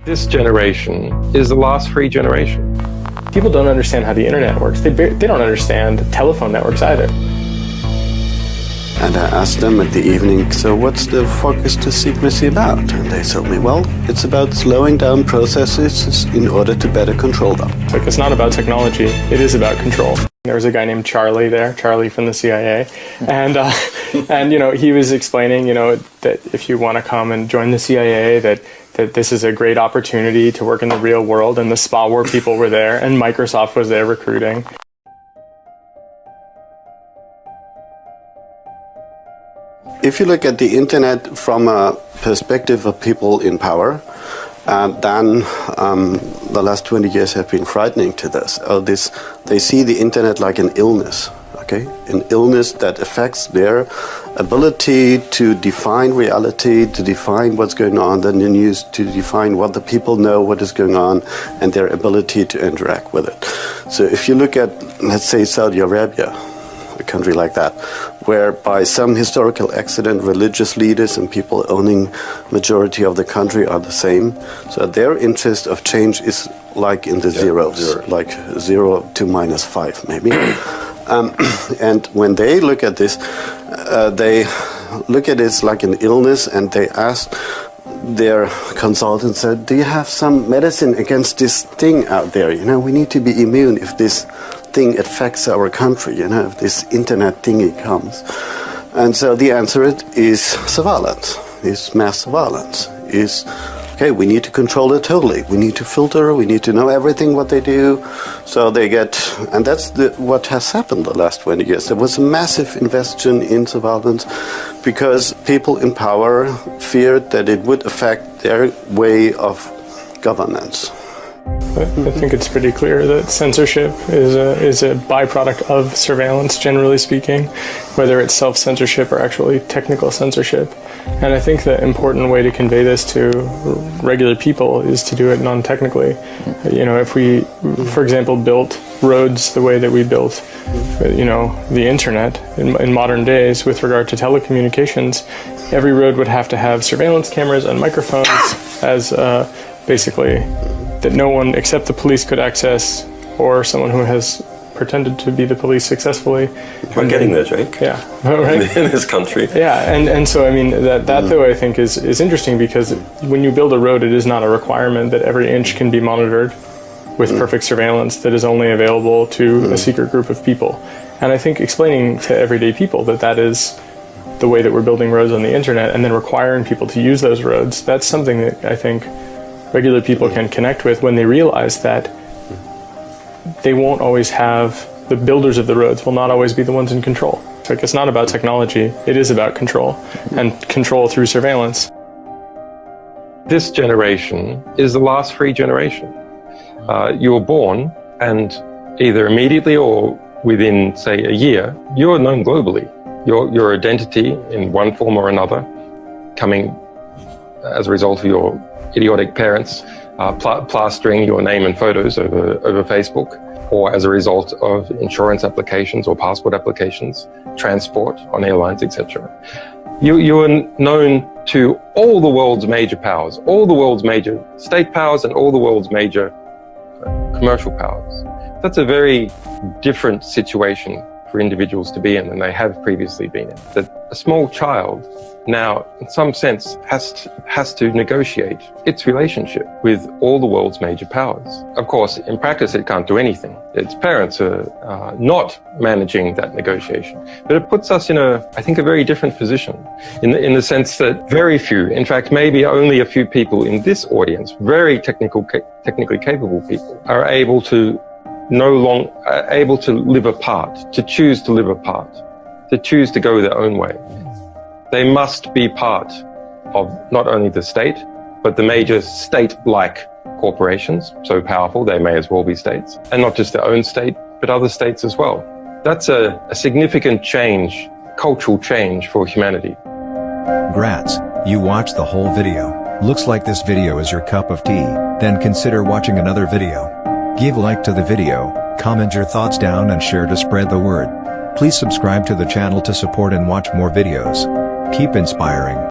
This generation is the last free generation. People don't understand how the internet works. They don't understand telephone networks either. And I asked them at the evening, so what's the fuck is the secrecy about? And they told me, well, it's about slowing down processes in order to better control them. Like, it's not about technology, it is about control. There was a guy named Charlie there, Charlie from the CIA, and you know, he was explaining, you know, that if you want to come and join the CIA, that this is a great opportunity to work in the real world, and the Spa War people were there, and Microsoft was there recruiting. If you look at the internet from a perspective of people in power, then the last 20 years have been frightening to this. They see the internet like an illness, okay? An illness that affects their ability to define reality, to define what's going on in the news, to define what the people know, what is going on, and their ability to interact with it. So if you look at, let's say, Saudi Arabia, a country like that, where by some historical accident religious leaders and people owning majority of the country are the same, so their interest of change is like in the zeros, like 0 to -5 maybe. And when they look at this, they look at it like an illness, and they ask their consultants, do you have some medicine against this thing out there? You know, we need to be immune if this thing affects our country, you know, if this internet thingy comes. And so the answer is surveillance, is mass surveillance, is, okay, we need to control it totally. We need to filter, we need to know everything what they do. So they get, and that's what has happened the last 20 years. There was a massive investment in surveillance because people in power feared that it would affect their way of governance. I think it's pretty clear that censorship is a byproduct of surveillance, generally speaking, whether it's self-censorship or actually technical censorship. And I think the important way to convey this to regular people is to do it non-technically. You know, if we, for example, built roads the way that we built, you know, the internet in modern days with regard to telecommunications, every road would have to have surveillance cameras and microphones as basically that no one except the police could access, or someone who has pretended to be the police successfully. We're getting there, Jake. Yeah, right. In this country. Yeah, and so I mean that though I think is interesting, because when you build a road, it is not a requirement that every inch can be monitored with perfect surveillance that is only available to a secret group of people. And I think explaining to everyday people that is the way that we're building roads on the internet, and then requiring people to use those roads, that's something that I think regular people can connect with when they realize that they won't always have, the builders of the roads will not always be the ones in control. Like, it's not about technology, it is about control, and control through surveillance. This generation is the last free generation. You were born, and either immediately or within, say, a year, you're known globally. Your identity in one form or another, coming as a result of your idiotic parents plastering your name and photos over Facebook, or as a result of insurance applications or passport applications, transport on airlines, etc. You are known to all the world's major powers, all the world's major state powers, and all the world's major commercial powers. That's a very different situation for individuals to be in than they have previously been in. That a small child now, in some sense, has to negotiate its relationship with all the world's major powers. Of course, in practice, it can't do anything. Its parents are not managing that negotiation. But it puts us in I think, a very different position in the sense that very few, in fact, maybe only a few people in this audience, very technically capable people, are able to able to live apart, to choose to live apart, to choose to go their own way. They must be part of not only the state, but the major state-like corporations, so powerful they may as well be states, and not just their own state, but other states as well. That's a significant change, cultural change for humanity. Grats, you watched the whole video. Looks like this video is your cup of tea, then consider watching another video. Give a like to the video, comment your thoughts down and share to spread the word. Please subscribe to the channel to support and watch more videos. Keep inspiring.